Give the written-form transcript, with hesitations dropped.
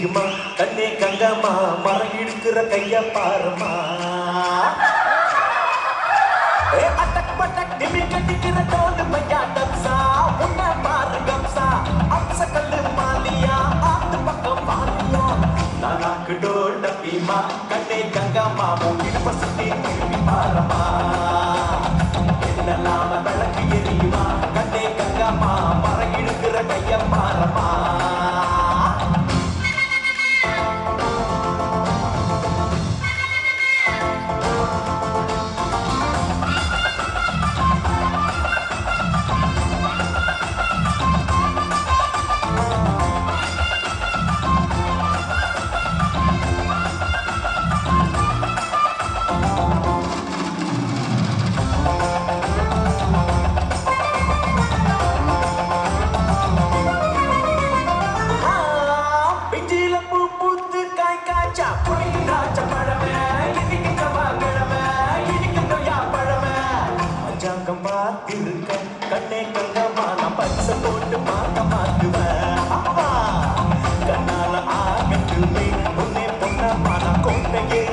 தெரியுமா கண்ணே கங்கம்மா மரம் இழுக்கிற கைய பாருமா அட்டக் பட்டக் திமி கட்டிக்கிற தோடு பையா டப்சா உன்ன பாரு கம்சா அம்ச கல்லு மாலியா ஆத்து பக்கம் மாலியா நானாக்கு டோல் டப்பிமா கண்ணே கங்கம்மா மூக்கிடுப்ப சுத்தி திரும்பி பாருமா என்னெல்லாம விளக்கு எரியுமா கண்ணே கங்கம்மா மரம் இழுக்கிற கைய பாருமா கண்ணே கங்கம்மா நான் பச்சை போட்டு பார்க்க மாட்டுவேன் கண்ணால ஆகட்டுமே உன்னை பொண்ணம்மா நான் கோட்டையே